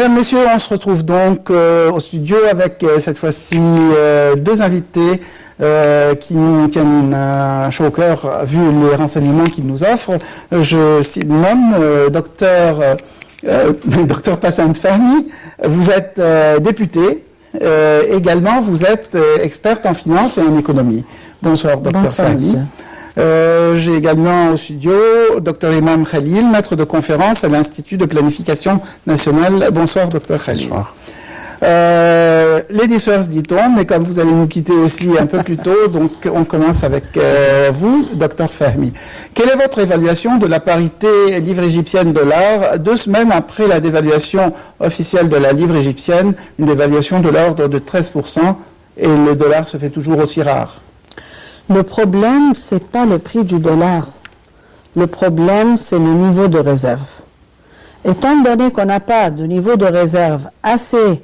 Mesdames, Messieurs, on se retrouve donc au studio avec cette fois-ci deux invités qui nous tiennent chaud au cœur vu les renseignements qu'ils nous offrent. Je nomme docteur Passant Fahmy. Vous êtes député. Également, vous êtes experte en finance et en économie. Bonsoir, docteur Fahmy. J'ai également au studio Dr Imam Khalil, maître de conférence à l'Institut de planification nationale. Bonsoir, Dr Khalil. Bonsoir. Ladies first, dit-on, mais comme vous allez nous quitter aussi un peu plus tôt, donc on commence avec vous, Dr Fahmy. Quelle est votre évaluation de la parité livre égyptienne-dollar 2 semaines après la dévaluation officielle de la livre égyptienne, une dévaluation de l'ordre de 13%, et le dollar se fait toujours aussi rare? Le problème, ce n'est pas le prix du dollar. Le problème, c'est le niveau de réserve. Étant donné qu'on n'a pas de niveau de réserve assez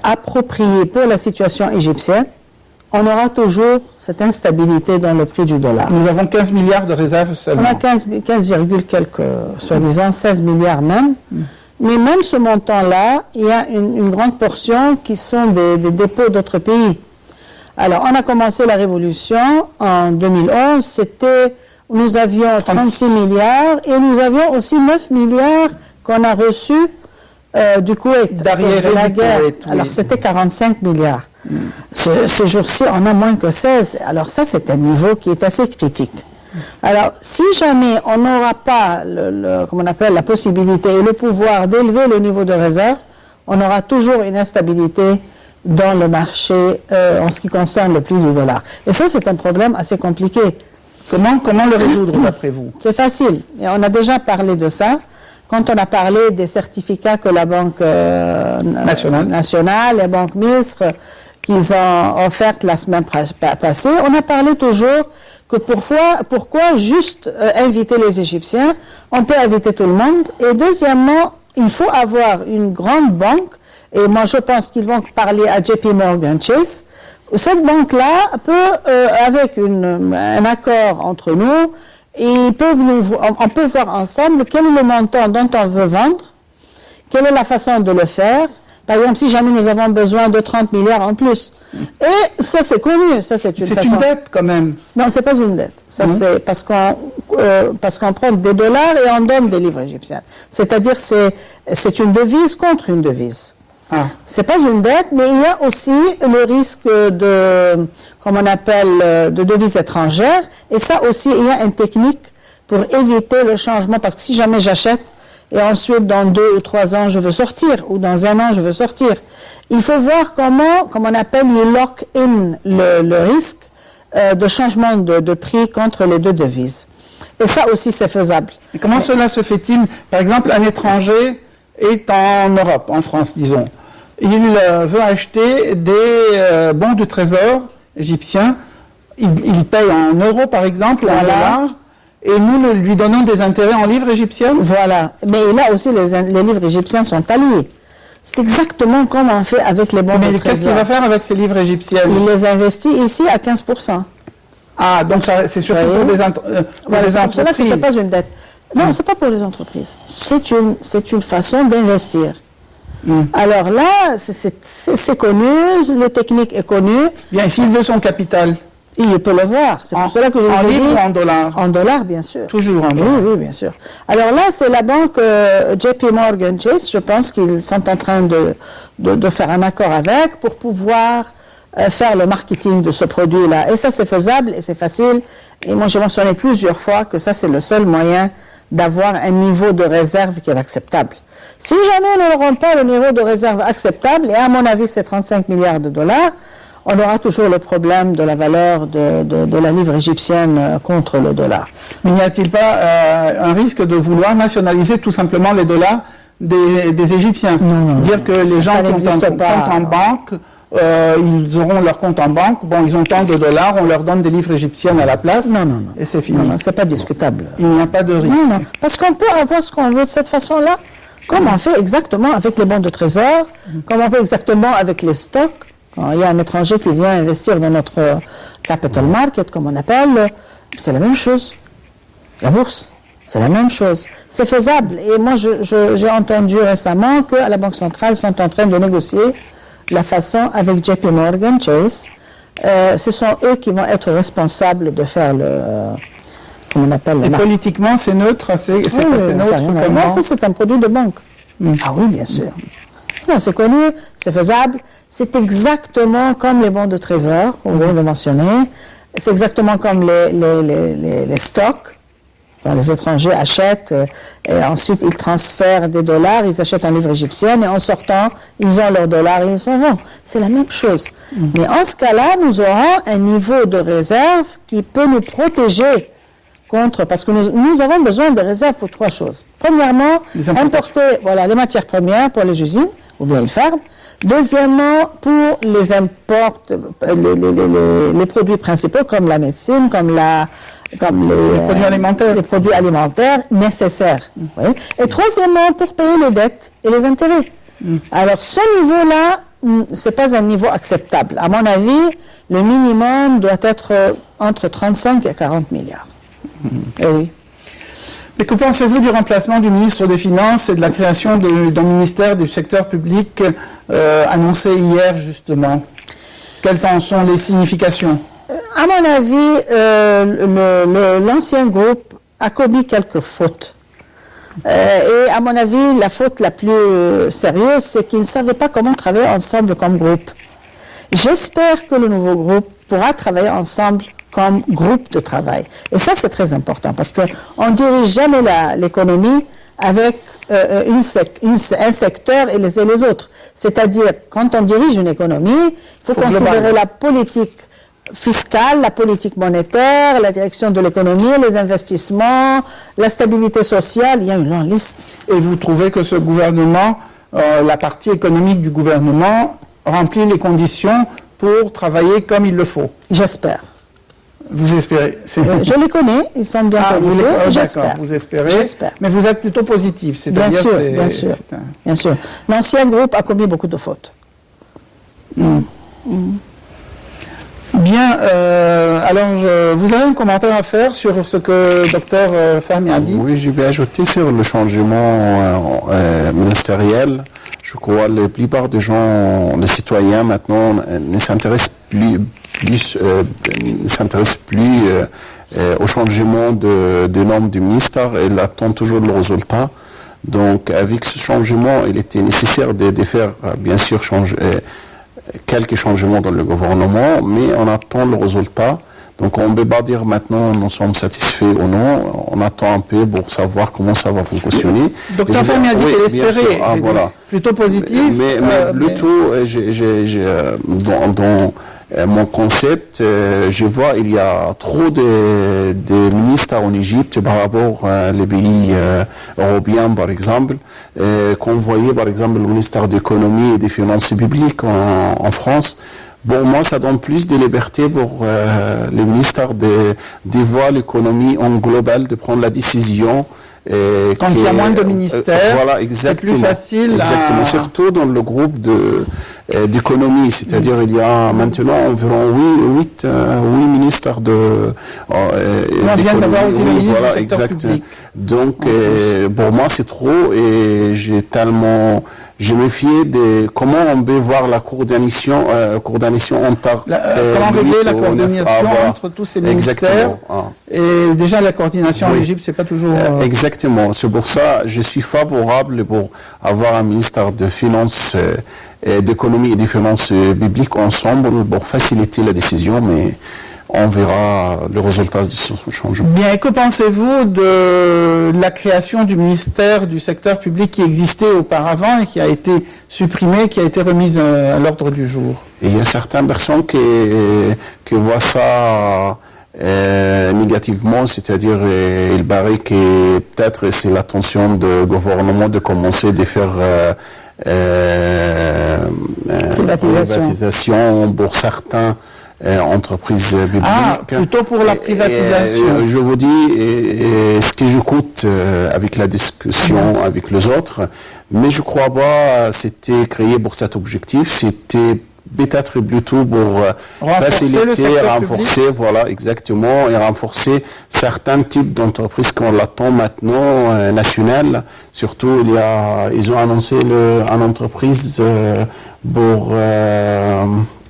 approprié pour la situation égyptienne, on aura toujours cette instabilité dans le prix du dollar. Nous avons 15 milliards de réserves seulement. On a 15, quelques, soi-disant 16 milliards même. Mais même ce montant-là, il y a une grande portion qui sont des dépôts d'autres pays. Alors, on a commencé la révolution en 2011, nous avions 36 milliards et nous avions aussi 9 milliards qu'on a reçus du Koweït, de la guerre. Koweït, oui. Alors, c'était 45 milliards. Ce jour-ci, on a moins que 16. Alors ça, c'est un niveau qui est assez critique. Alors, si jamais on n'aura pas comme on appelle, la possibilité et le pouvoir d'élever le niveau de réserve, on aura toujours une instabilité dans le marché en ce qui concerne le prix du dollar. Et ça, c'est un problème assez compliqué. Comment le résoudre, d'après vous? C'est facile. Et on a déjà parlé de ça. Quand on a parlé des certificats que la Banque nationale, la Banque ministre, qu'ils ont offertes la semaine passée, on a parlé toujours que pourquoi juste inviter les Égyptiens? On peut inviter tout le monde. Et deuxièmement, il faut avoir une grande banque. Et moi, je pense qu'ils vont parler à JP Morgan Chase. Cette banque-là peut, avec un accord entre nous, on peut voir ensemble quel est le montant dont on veut vendre, quelle est la façon de le faire. Par exemple, si jamais nous avons besoin de 30 milliards en plus. Et ça, c'est connu. Ça, c'est une dette, quand même. Non, c'est pas une dette. Ça, c'est parce qu'on prend des dollars et on donne des livres égyptiens. C'est-à-dire, c'est une devise contre une devise. Ah. C'est pas une dette, mais il y a aussi le risque comme on appelle, de devises étrangères. Et ça aussi, il y a une technique pour éviter le changement. Parce que si jamais j'achète, et ensuite dans 2 ou 3 ans, je veux sortir, ou dans 1 an, je veux sortir, il faut voir comment on appelle, you lock in le risque de changement de prix contre les deux devises. Et ça aussi, c'est faisable. Et comment cela se fait-il? Par exemple, un étranger est en Europe, en France, disons. Il veut acheter des bons du trésor égyptien. Il paye en euros, par exemple, en dollars, et nous lui donnons des intérêts en livres égyptiens. Voilà. Mais là aussi, les livres égyptiens sont alloués. C'est exactement comme on fait avec les bons du trésor. Mais qu'est-ce qu'il va faire avec ces livres égyptiens? Il les investit ici à 15%. Ah, donc c'est surtout pour les entreprises. C'est pour cela que ce n'est pas une dette. Non, ce n'est pas pour les entreprises. C'est une façon d'investir. Alors là, c'est connu, le technique est connu. Bien, s'il veut son capital, il peut le voir. C'est pour cela que je en livres ou en dollars? En dollars, bien sûr. Toujours en dollars? Oui, bien sûr. Alors là, c'est la banque JP Morgan Chase. Je pense qu'ils sont en train de faire un accord avec pour pouvoir faire le marketing de ce produit-là. Et ça, c'est faisable et c'est facile. Et moi, j'ai mentionné plusieurs fois que ça, c'est le seul moyen d'avoir un niveau de réserve qui est acceptable. Si jamais nous n'aurons pas le niveau de réserve acceptable, et à mon avis c'est 35 milliards de dollars, on aura toujours le problème de la valeur de la livre égyptienne contre le dollar. Mais n'y a-t-il pas un risque de vouloir nationaliser tout simplement les dollars des Égyptiens? Non. Dire que les gens qui ont un compte en banque, ils auront leur compte en banque, bon, ils ont tant de dollars, on leur donne des livres égyptiennes à la place, non. Et c'est fini. Non, c'est pas discutable. Il n'y a pas de risque. Non, parce qu'on peut avoir ce qu'on veut de cette façon-là, comme on fait exactement avec les bons de trésor, comme on fait exactement avec les stocks. Quand il y a un étranger qui vient investir dans notre capital market, comme on appelle, c'est la même chose. La bourse. C'est la même chose. C'est faisable. Et moi, j'ai entendu récemment qu'à la Banque centrale, ils sont en train de négocier la façon avec JP Morgan Chase. Ce sont eux qui vont être responsables de faire comment on appelle. Et politiquement, c'est neutre, c'est assez neutre. Non, ça c'est un produit de banque. Ah oui, bien sûr. Non, c'est connu, c'est faisable. C'est exactement comme les bons de trésor, on vient de mentionner. C'est exactement comme les stocks. Donc, les étrangers achètent et ensuite ils transfèrent des dollars, ils achètent en livre égyptienne et en sortant, ils ont leurs dollars et ils s'en vont. C'est la même chose. Mais en ce cas-là, nous aurons un niveau de réserve qui peut nous protéger contre, parce que nous avons besoin de réserves pour trois choses. Premièrement, importer les matières premières pour les usines, ou bien les fermes. Deuxièmement, pour les les produits principaux comme la médecine, comme les produits alimentaires nécessaires. Oui. Et troisièmement, pour payer les dettes et les intérêts. Alors, ce niveau-là, ce n'est pas un niveau acceptable. À mon avis, le minimum doit être entre 35 et 40 milliards. Et oui. Mais que pensez-vous du remplacement du ministre des Finances et de la création d'un ministère du secteur public annoncé hier, justement? Quelles en sont les significations? À mon avis, l'ancien groupe a commis quelques fautes. Et à mon avis, la faute la plus sérieuse, c'est qu'ils ne savaient pas comment travailler ensemble comme groupe. J'espère que le nouveau groupe pourra travailler ensemble comme groupe de travail. Et ça, c'est très important, parce qu'on ne dirige jamais l'économie avec un secteur et les autres. C'est-à-dire, quand on dirige une économie, il faut considérer la politique fiscale, la politique monétaire, la direction de l'économie, les investissements, la stabilité sociale, il y a une longue liste. Et vous trouvez que ce gouvernement, la partie économique du gouvernement, remplit les conditions pour travailler comme il le faut? J'espère. Vous espérez? Je les connais, ils sont bien qualifiés, j'espère. Vous espérez, j'espère. Mais vous êtes plutôt positif, c'est-à-dire... Bien sûr. L'ancien groupe a commis beaucoup de fautes. Bien, alors vous avez un commentaire à faire sur ce que le docteur Fahmy a dit? Oui, je vais ajouter sur le changement ministériel. Je crois que la plupart des gens, les citoyens maintenant, ne s'intéressent plus au changement de nom du ministère. Ils attendent toujours le résultat. Donc, avec ce changement, il était nécessaire de faire, bien sûr, quelques changements dans le gouvernement, mais on attend le résultat. Donc, on ne peut pas dire maintenant nous sommes satisfaits ou non. On attend un peu pour savoir comment ça va fonctionner. Docteur Fahmy a dit qu'il espérait. Voilà. Plutôt positif. Mais plutôt, dans mon concept, je vois il y a trop de ministères en Égypte par rapport aux pays européens, par exemple. Qu'on voyait, par exemple, le ministère de l'économie et des finances publiques en France. Bon, moi, ça donne plus de liberté pour le ministère de voir l'économie en global, de prendre la décision. Quand il y a moins de ministères, voilà, c'est plus facile. Exactement, surtout dans le groupe d'économie, c'est-à-dire il y a maintenant environ 8 ministères de on vient d'avoir aussi le ministre du secteur public. Donc, pour moi, c'est trop et je me fie de comment on peut voir la coordination entre... comment régler la coordination entre tous ces ministères. Et déjà, la coordination en Égypte, c'est pas toujours... Exactement. C'est pour ça que je suis favorable pour avoir un ministère de finances, d'économie et de finances publiques ensemble pour faciliter la décision, mais on verra le résultat de ce changement. Bien, et que pensez-vous de la création du ministère du secteur public qui existait auparavant et qui a été supprimé, qui a été remise à l'ordre du jour? Et il y a certaines personnes qui voient ça négativement, c'est-à-dire il paraît que peut-être c'est l'intention du gouvernement de commencer à faire privatisation pour certains entreprises publiques. Plutôt pour la privatisation. Je vous dis ce que j'écoute avec la discussion avec les autres, mais je crois pas c'était créé pour cet objectif, c'était peut-être plutôt pour faciliter, renforcer, voilà, exactement, et renforcer certains types d'entreprises qu'on l'attend maintenant nationales. Surtout, ils ont annoncé une entreprise pour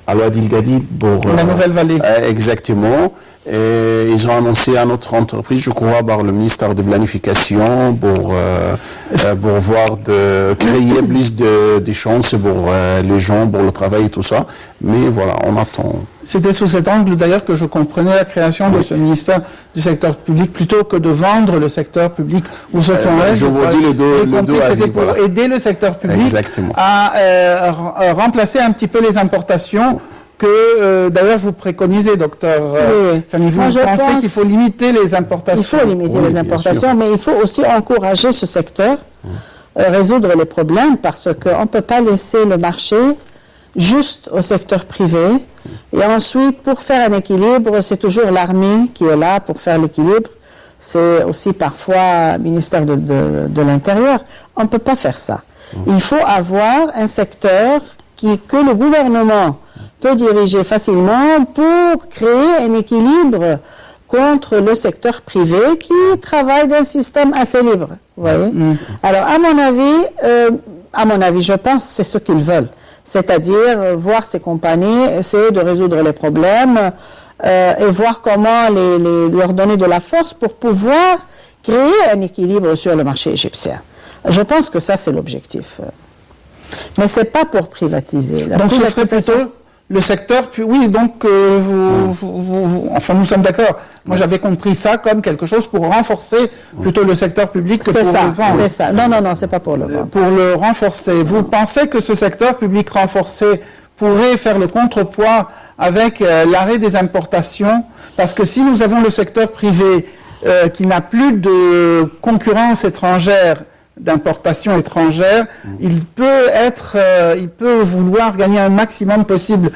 à l'Ouadi El-Gadid pour la Nouvelle-Vallée. Exactement. Et ils ont annoncé à notre entreprise, je crois, par le ministère de Planification pour voir de créer plus de chances pour les gens, pour le travail et tout ça. Mais voilà, on attend. C'était sous cet angle d'ailleurs que je comprenais la création de ce ministère du secteur public plutôt que de vendre le secteur public ou ce qui en reste. Je vous dis le dos à c'était vie, pour voilà. aider le secteur public Exactement. à remplacer un petit peu les importations que d'ailleurs vous préconisez, docteur Fanny. Vous pensez qu'il faut limiter les importations? Il faut limiter les importations, mais il faut aussi encourager ce secteur, résoudre les problèmes, parce qu'on ne peut pas laisser le marché juste au secteur privé. Et ensuite, pour faire un équilibre, c'est toujours l'armée qui est là pour faire l'équilibre. C'est aussi parfois le ministère de l'Intérieur. On ne peut pas faire ça. Il faut avoir un secteur que le gouvernement peut diriger facilement pour créer un équilibre contre le secteur privé qui travaille d'un système assez libre. Vous voyez? Alors, à mon avis, je pense que c'est ce qu'ils veulent. C'est-à-dire voir ces compagnies, essayer de résoudre les problèmes et voir comment leur donner de la force pour pouvoir créer un équilibre sur le marché égyptien. Je pense que ça, c'est l'objectif. Mais ce n'est pas pour privatiser. Donc, ce serait plutôt le secteur, puis oui, donc enfin nous sommes d'accord. Moi j'avais compris ça comme quelque chose pour renforcer plutôt le secteur public que pour le vendre. C'est ça. Non, c'est pas pour le vendre. Pour le renforcer. Vous pensez que ce secteur public renforcé pourrait faire le contrepoids avec l'arrêt des importations? Parce que si nous avons le secteur privé qui n'a plus de concurrence étrangère, d'importation étrangère, il peut vouloir gagner un maximum possible,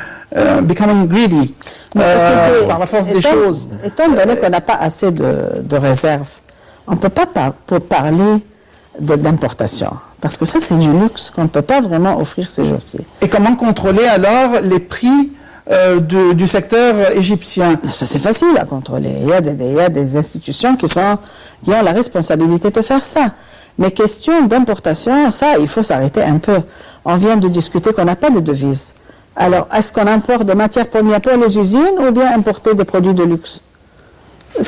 becoming greedy, par la force des choses. Étant donné qu'on n'a pas assez de réserves, on ne peut pas parler d'importation, parce que ça c'est du luxe qu'on ne peut pas vraiment offrir ces jours-ci. Et comment contrôler alors les prix du secteur égyptien? Ça c'est facile à contrôler. Il y a des institutions qui ont la responsabilité de faire ça. Mais question d'importation, ça, il faut s'arrêter un peu. On vient de discuter qu'on n'a pas de devises. Alors, est-ce qu'on importe des matières premières pour les usines ou bien importer des produits de luxe?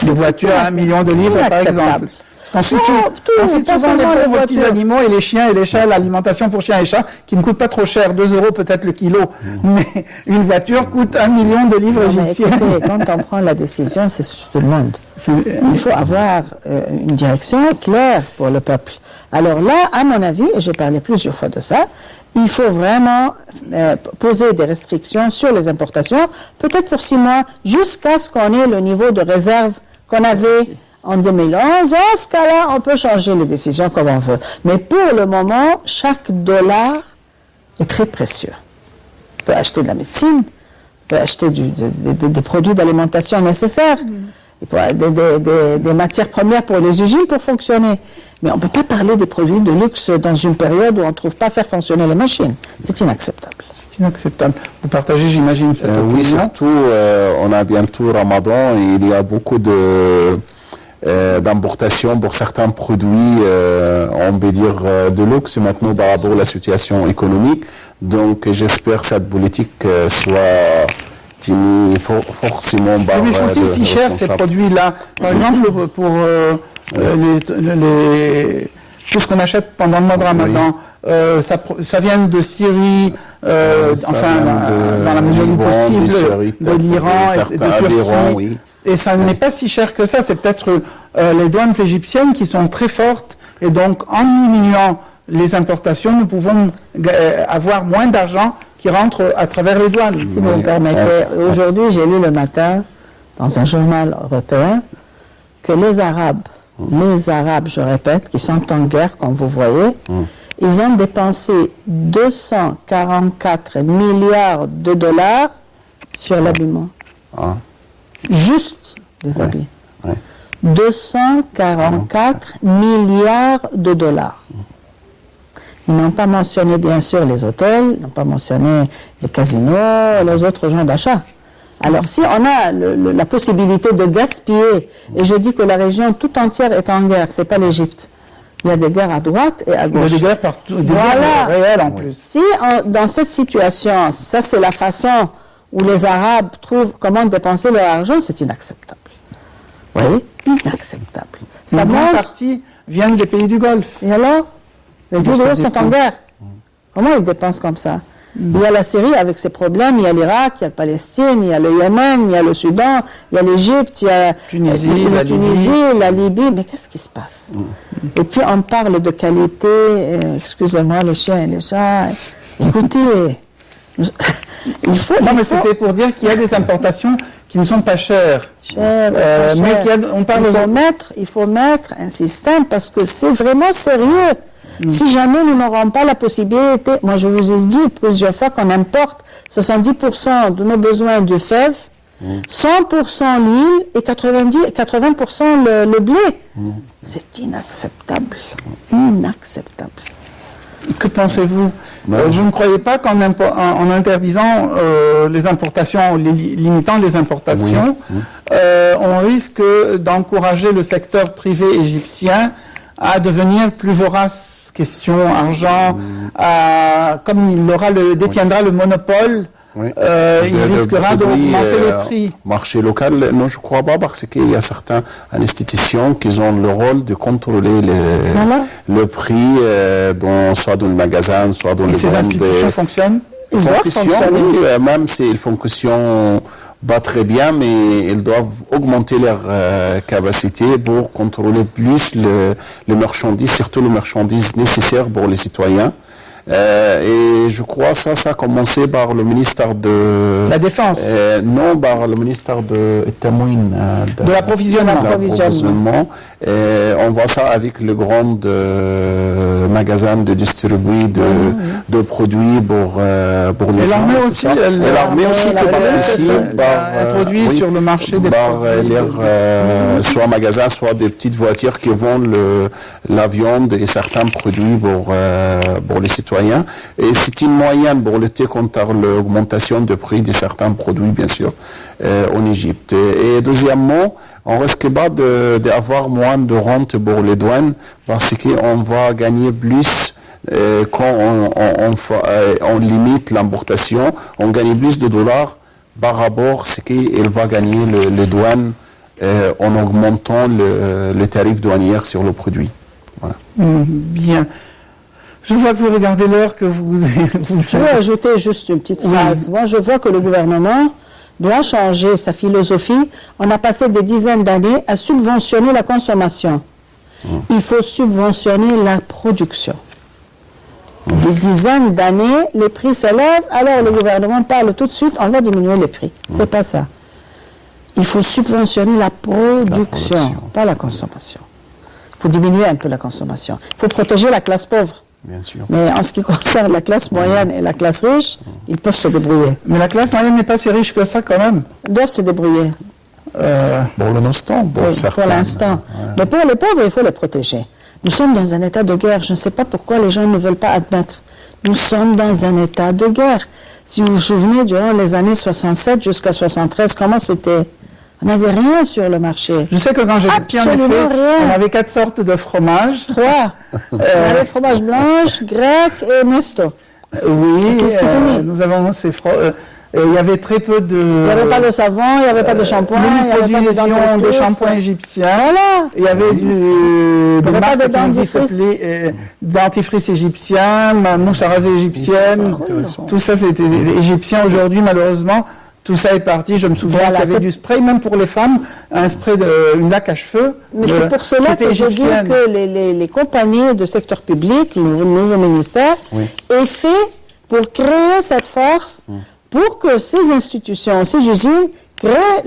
Des voitures à 1 million de livres, par exemple. Parce qu'ensuite, souvent, les pauvres petits animaux et les chiens et les chats, l'alimentation pour chiens et chats, qui ne coûte pas trop cher, 2 € peut-être le kilo, mais une voiture coûte 1 million de livres égyptiens. Écoutez, quand on prend la décision, c'est sur tout le monde. Il faut avoir une direction claire pour le peuple. Alors là, à mon avis, et j'ai parlé plusieurs fois de ça, il faut vraiment poser des restrictions sur les importations, peut-être pour 6 mois, jusqu'à ce qu'on ait le niveau de réserve qu'on avait en 2011. En ce cas-là, on peut changer les décisions comme on veut. Mais pour le moment, chaque dollar est très précieux. On peut acheter de la médecine, on peut acheter des produits d'alimentation nécessaires, des matières premières pour les usines pour fonctionner. Mais on ne peut pas parler des produits de luxe dans une période où on ne trouve pas faire fonctionner les machines. C'est inacceptable. C'est inacceptable. Vous partagez, j'imagine, cette opinion? Oui, surtout, on a bientôt Ramadan et il y a beaucoup d'importation pour certains produits, on peut dire, de luxe maintenant par rapport à la situation économique. Donc, j'espère que cette politique soit tenue forcément par... Mais sont-ils si chers, ces produits-là? Par exemple, pour tout ce qu'on achète pendant le mois de Ramadan, ça vient de Syrie, dans la mesure du possible, de l'Iran et de Turquie. Oui. Et ça n'est pas si cher que ça, c'est peut-être les douanes égyptiennes qui sont très fortes, et donc en diminuant les importations, nous pouvons avoir moins d'argent qui rentre à travers les douanes. Si vous me permettez, aujourd'hui j'ai lu le matin dans un journal européen que les Arabes, je répète, qui sont en guerre, comme vous voyez, ils ont dépensé 244 milliards de dollars sur l'habillement. Juste les habits. 244 milliards de dollars. Ils n'ont pas mentionné, bien sûr, les hôtels, ils n'ont pas mentionné les casinos, les autres gens d'achat. Alors, si on a la possibilité de gaspiller, et je dis que la région tout entière est en guerre, c'est pas l'Égypte. Il y a des guerres à droite et à gauche. Des guerres partout, des Voilà. guerres réelles en plus. Si dans cette situation, ça c'est la façon où les Arabes trouvent comment dépenser leur argent, c'est inacceptable. Vous voyez, inacceptable. Ça Une grande montre. partie viennent des pays du Golfe. Et alors, les deux ça sont en dépend. guerre. Comment ils dépensent comme ça? Il y a la Syrie avec ses problèmes, il y a l'Irak, il y a la Palestine, il y a le Yémen, il y a le Soudan, il y a l'Égypte, il y a Tunisie, la la Tunisie, Libye. la Libye. Mais qu'est-ce qui se passe? Et puis on parle de qualité, excusez-moi les chiens et les chats. Écoutez, il faut... Non, mais c'était pour dire qu'il y a des importations qui ne sont pas chères. Cher, pas mais cher. qu'il y a, on parle il faut mettre un système parce que c'est vraiment sérieux. Si jamais nous n'aurons pas la possibilité, moi je vous ai dit plusieurs fois qu'on importe 70% de nos besoins de fèves, 100% l'huile et 80% le blé. C'est inacceptable. Inacceptable. Que pensez-vous? Non, Vous ne croyez pas en interdisant les importations, en limitant les importations, on risque d'encourager le secteur privé égyptien à devenir plus vorace, question argent, comme il détiendra le monopole, Oui. il risquera d'augmenter les prix. Marché local, non, je ne crois pas, parce qu'il y a certaines institutions qui ont le rôle de contrôler le prix, soit dans le magasin, soit dans Et les ces institutions fonctionnent? Ils doivent fonctionner. Oui, même s'ils fonctionnent pas très bien, mais ils doivent augmenter leur capacité pour contrôler plus les marchandises, surtout les marchandises nécessaires pour les citoyens. Et je crois ça a commencé par le ministère de... La Défense. Non, par le ministère de De l'approvisionnement. On voit ça avec le grand magasin de distribution de produits pour les Et gens. l'armée tout aussi, ça. Et l'armée aussi qui participe par introduit sur le marché des produits. soit magasins, soit des petites voitures qui vendent la viande et certains produits pour les citoyens. Et c'est une moyenne pour lutter contre l'augmentation de prix de certains produits, bien sûr, en Égypte. Et deuxièmement, on risque pas d'avoir moins de rente pour les douanes parce qu'on va gagner plus quand on limite l'importation, on gagne plus de dollars par rapport à ce qu'il va gagner les douanes en augmentant le tarif douanier sur le produit. Voilà. Bien. Je vois que vous regardez l'heure, que vous... Je veux ajouter juste une petite phrase. Moi, je vois que le gouvernement doit changer sa philosophie. On a passé des dizaines d'années à subventionner la consommation. Il faut subventionner la production. Des dizaines d'années, les prix s'élèvent, alors le gouvernement parle tout de suite, on va diminuer les prix. C'est pas ça. Il faut subventionner la production, pas la consommation. Il faut diminuer un peu la consommation. Il faut protéger la classe pauvre. Bien sûr. Mais en ce qui concerne la classe moyenne et la classe riche, ils peuvent se débrouiller. Mais la classe moyenne n'est pas si riche que ça quand même. Ils doivent se débrouiller. Pour l'instant, Oui, pour l'instant. Mais pour les pauvres, il faut les protéger. Nous sommes dans un état de guerre. Je ne sais pas pourquoi les gens ne veulent pas admettre. Nous sommes dans un état de guerre. Si vous vous souvenez, durant les années 67 jusqu'à 73, comment c'était? On n'avait rien sur le marché. Je sais que quand j'étais petit, en Absolument effet, rien. on avait 4 sortes de fromages. 3. On avait fromage blanche, grec et nesto. Oui, C'est fini. nous avons ces il y avait très peu de... Il n'y avait pas de savon, il n'y avait pas de shampoing, il n'y avait pas de production de dentifrice. shampoing égyptien. Voilà. Il y avait des avait pas marques de qui n'existent dentifrice. plus, dentifrice égyptien, mousse à raser égyptienne. Tout ça, c'était égyptien aujourd'hui, malheureusement. Tout ça est parti. Je me souviens Voilà, qu'il y avait du spray, même pour les femmes, un spray, une laque à cheveux. Mais c'est pour cela que je dis que les compagnies de secteur public, le nouveau ministère, est fait pour créer cette force, pour que ces institutions, ces usines, créent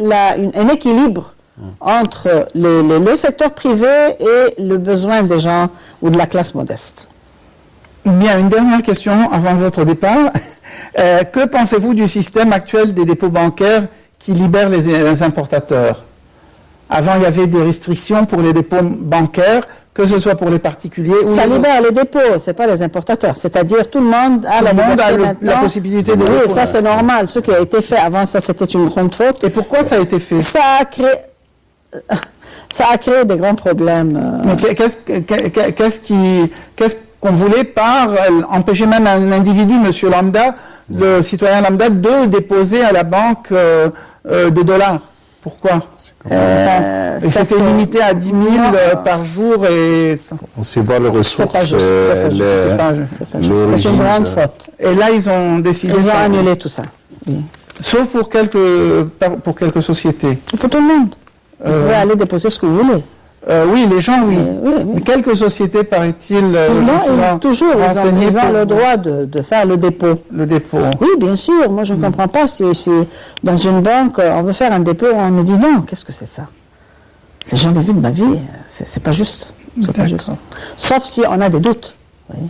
un équilibre entre le secteur privé et le besoin des gens ou de la classe modeste. Bien, une dernière question avant votre départ. Que pensez-vous du système actuel des dépôts bancaires qui libèrent les importateurs? Avant, il y avait des restrictions pour les dépôts bancaires, que ce soit pour les particuliers ou Ça les libère les dépôts, c'est pas les importateurs. C'est-à-dire tout le monde a la liberté maintenant. la possibilité de Oui, dépôt. ça c'est normal. Ce qui a été fait avant, ça c'était une grande faute. Et pourquoi ça a été fait? Ça a créé des grands problèmes. Mais qu'est-ce qu'on voulait par empêcher même un individu, monsieur lambda, le citoyen lambda, de déposer à la banque des dollars? Pourquoi? C'était limité à 10 000 par jour et... On sait pas les ressources. C'est pas juste. C'est une grande faute. Et là, ils ont décidé... Ils ont annulé tout ça. Oui. Sauf pour quelques sociétés. Pour tout le monde. Vous pouvez aller déposer ce que vous voulez. Oui, les gens, oui. Oui. Mais quelques sociétés, paraît-il, ils ont le droit de faire le dépôt. Le dépôt. Oui, bien sûr. Moi, je ne comprends pas si dans une banque, on veut faire un dépôt, on me dit non. Qu'est-ce que c'est ça? C'est jamais vu de ma vie. C'est pas juste. C'est pas juste. Sauf si on a des doutes. Oui.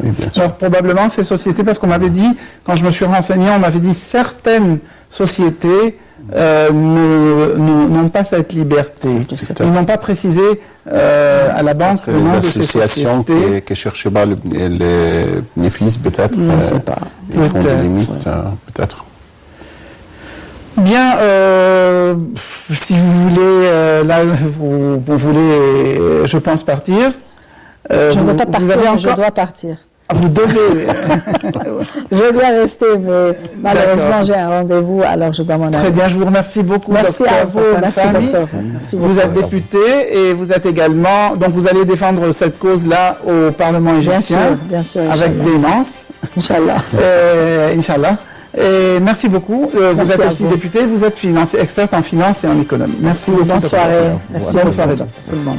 Oui, bien sûr. Alors, probablement, ces sociétés, parce qu'on m'avait dit, quand je me suis renseigné, on m'avait dit certaines sociétés n'ont pas cette liberté. Ils n'ont pas précisé à la banque le nom de ces associations sociétés. qui ne cherchaient pas les bénéfices, peut-être. Je ne sais pas. Ils font des limites, peut-être. Bien, si vous voulez, là, vous voulez, je pense, partir. Je ne veux pas partir, mais je dois partir. Vous devez. Je dois rester, mais malheureusement, j'ai un rendez-vous, alors je dois m'en aller. Très bien, je vous remercie beaucoup. Merci docteur à vous, Hassan merci Fahmy. docteur. Merci Vous beaucoup. êtes député et vous êtes également, donc vous allez défendre cette cause-là au Parlement égyptien. Bien sûr, avec Inch'Allah. véhémence. Inch'Allah. Inch'Allah. Et merci beaucoup. Vous Merci êtes à aussi vous. député, vous êtes experte en finance et en économie. Merci beaucoup. Bonne docteur. soirée. Merci Bonne beaucoup. soirée, docteur. Tout le monde.